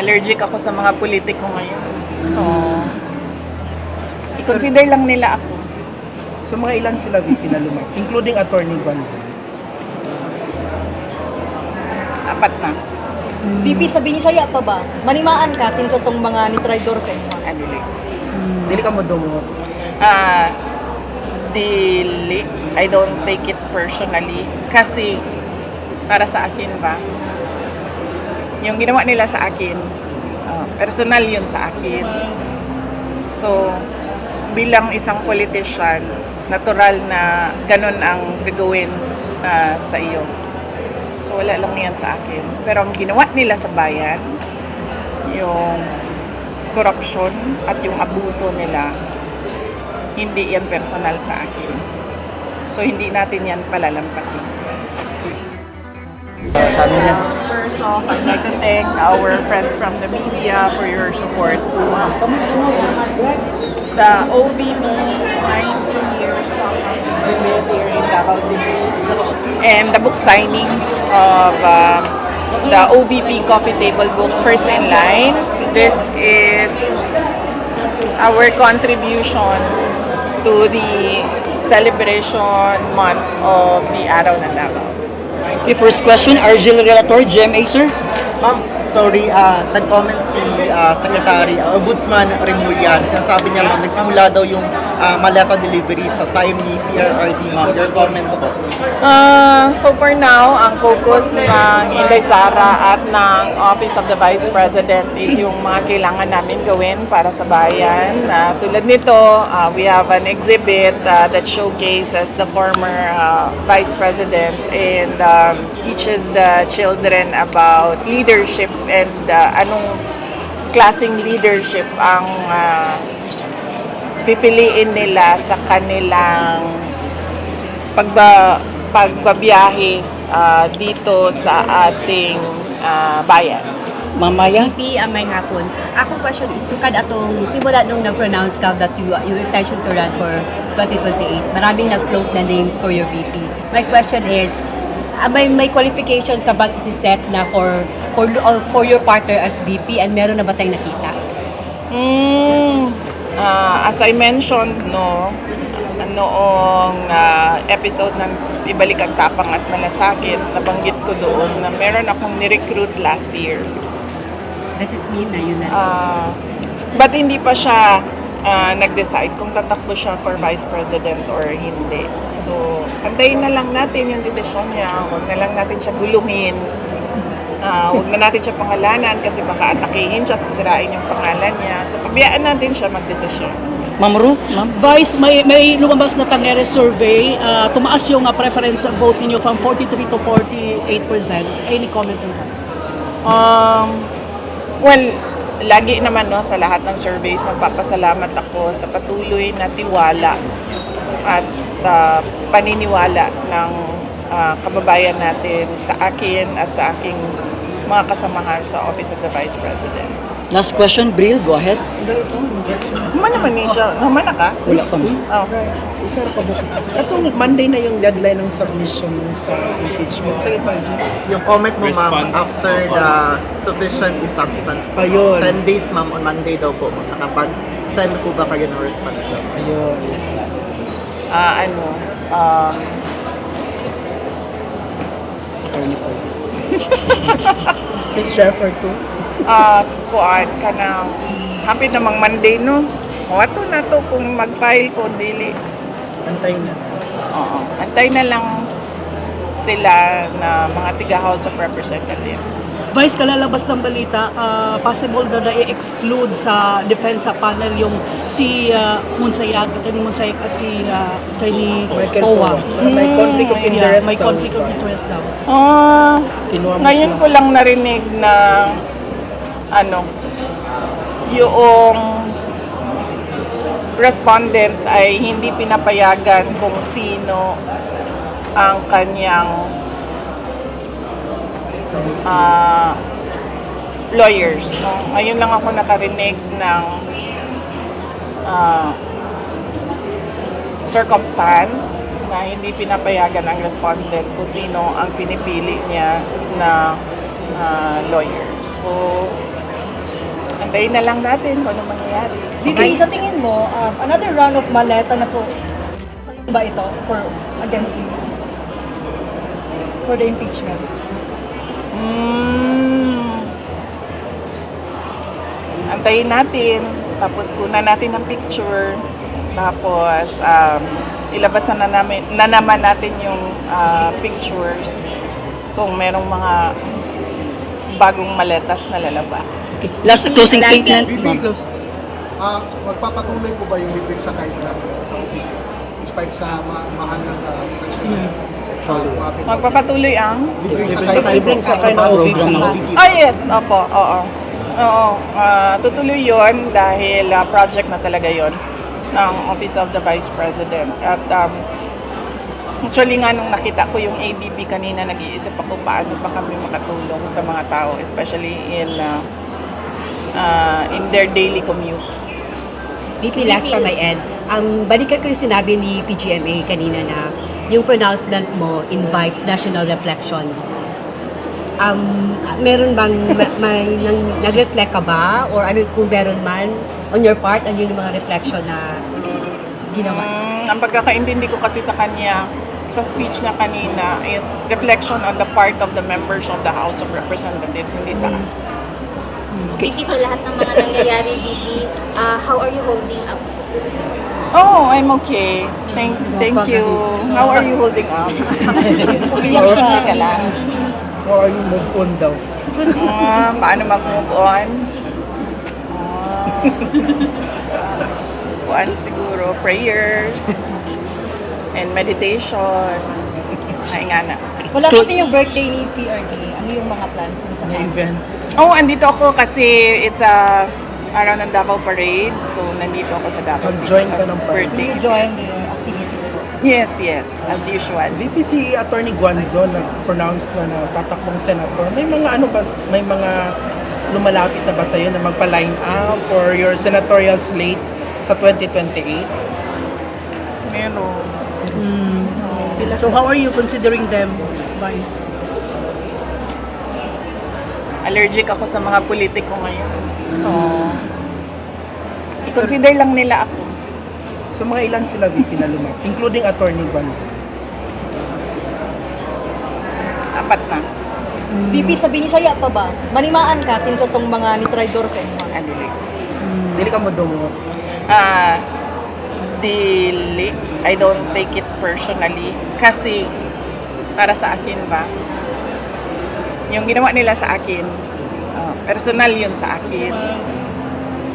allergic ako sa mga politiko ngayon. So, i-consider lang nila ako. So mga ilan sila VP na lumaki, including Attorney Gonzalo? 4 na. VP, sabi ni saya pa ba? Manimaan ka kinsa tong mga ni traidor sa inyo. Adili. Dili ka mo dumot. Dili. I don't take it personally. Kasi, para sa akin ba, yung ginawa nila sa akin, personal yun sa akin. So, bilang isang politician, natural na ganun ang gagawin sa iyo. So, wala lang yan sa akin. Pero ang ginawa nila sa bayan, yung corruption at yung abuso nila, hindi yan personal sa akin. So, hindi natin yan palalampasin. Sabi niya, First off, I'd like to thank our friends from the media for your support to the OVP 19 years exhibit here in Davao City and the book signing of the OVP Coffee Table book, First in Line. This is our contribution to the celebration month of the Araw ng Davao. Okay, first question, Argel Relator, GMA, sir. Ma'am, sorry, nag-comment si Secretary Ombudsman Remulian. Sinasabi niya, ma'am, nagsimula daw yung maleta delivery sa time ni PRRD, ma'am. Your comment po. So for now, ang focus ng Inday Sara at ng Office of the Vice President is yung mga kailangan namin gawin para sa bayan. Tulad nito, we have an exhibit that showcases the former Vice Presidents and teaches the children about leadership and anong klaseng leadership ang pipiliin nila sa kanilang pagbabiyahe dito sa ating bayan. Mamaya. VP, may hapon. Ako question is, sukad atong simula nung nag-pronounce ka that your intention to run for 2028, maraming nag-float na names for your VP. My question is, may qualifications ka bang isi-set na for your partner as VP and meron na ba tayong nakita? As I mentioned, noong episode ng Ibalik ang Tapang at Malasakit, nabanggit ko doon na meron akong ni-recruit last year. Does it mean na yun na? But hindi pa siya nag-decide kung tatakbo siya for Vice President or hindi. So, antayin na lang natin yung desisyon niya. Huwag na lang natin siya guluhin. Huwag na natin siya pangalanan kasi baka atakihin siya, sisirain yung pangalan niya. So, pabayaan natin siya mag-desisyon. Ma'am Ruth, ma'am. Vice, may lumabas na Tangeres survey. Tumaas yung preference ng vote ninyo from 43 to 48%. Any comment on that? Well, lagi naman sa lahat ng surveys, nagpapasalamat ako sa patuloy na tiwala at paniniwala ng kababayan natin sa akin at sa aking mga kasamahan sa Office of the Vice President. Last question, Bril, go ahead. Human naman siya. Human na ka? Wala pa. Oh. Isa pa ba? Itong Monday na yung deadline ng submission sa impeachment. Sige pa, Yung comment mo, Response. ma'am, after the sufficient is substance. Ayun. 10 days, ma'am, on Monday daw po. Nakapag-send po ba kayo ng response daw? Ayun. Please refer to. Kuan ka na. Hapit namang Monday, no? Ato na to kung mag-file ko, dili. Antay na. Oo. Antay na lang sila na mga tiga-House of Representatives. Vice, kalalabas ng balita, possible daw na i-exclude sa defensa panel yung si Munsayag, Attorney Munsayag at si Attorney Michael Owa. Poa. May conflict of interest. May conflict of interest daw. Kinuha mo Ngayon siya. ko lang narinig na yung respondent ay hindi pinapayagan kung sino ang kanyang lawyers. No? Ngayon lang ako nakarinig ng circumstance na hindi pinapayagan ang respondent kung sino ang pinipili niya na lawyer. So, Antayin na lang natin kung ano mangyayari. Vivi, sa tingin mo, another round of maleta na po ba ito for against you? For the impeachment? Antayin natin, tapos kunan natin ng picture, tapos ilabas na naman natin yung pictures kung merong mga bagong maletas na lalabas. Okay. Last closing statement. Close. Magpapatuloy po ba yung libreng sakay na sa despite sa mahal ng presyo? Magpapatuloy ang? Libreng sakay na program ng Yes, opo, oo. Oo, tutuloy yon dahil project na talaga yon ng Office of the Vice President. At actually nga nung nakita ko yung ABP kanina, nag-iisip ako paano ba kami makatulong sa mga tao, especially in their daily commute. VP, last from my end. Balikan ko yung sinabi ni PGMA kanina na yung pronouncement mo invites national reflection. Meron bang nag-reflect ka ba? Or ano kung meron man on your part, ano yung mga reflection na ginawa? Ang pagkakaintindi ko kasi sa kanya, sa speech niya kanina, is reflection on the part of the members of the House of Representatives, hindi sa akin. VP, sa lahat ng mga nangyayari, VP, how are you holding up? Oh, I'm okay. Thank you. How are you holding up? Umiyak siya ka lang. Or are you move on daw? Paano mag-move on? Kuan siguro, prayers and meditation. Ay nga na. Wala kasi yung birthday ni PRD. Ano yung mga plans mo sa kanya? Events. Oh, andito ako kasi it's a araw ng Davao Parade. So, nandito ako sa Davao City Mag-join sa ka ng parade. Will birthday. you join the activities po? Yes, as usual. VP, si Attorney Guanzo nag-pronounce na tatakbong senator. May mga ano ba, may mga lumalapit na ba sa'yo na magpa-line up for your senatorial slate sa 2028? Meron. So how are you considering them, Vice? Allergic ako sa mga politiko ngayon. So, i-consider lang nila ako. So mga ilan sila VP na lumapit, including Attorney Guanzo? 4 na. VP, sa Binisaya pa ba? Manimaan ka sa tong mga nitraidor sa inyo. Dili. Dili ka mo dumot. Dili. I don't take it personally. Kasi, para sa akin ba, yung ginawa nila sa akin, personal yun sa akin.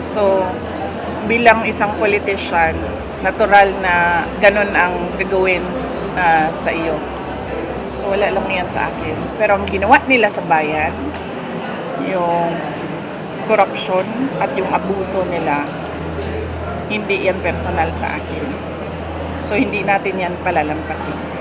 So, bilang isang politician, natural na ganun ang gagawin sa iyo. So, wala lang yan sa akin. Pero ang ginawa nila sa bayan, yung corruption at yung abuso nila, hindi yan personal sa akin. So, hindi natin yan palalampasin.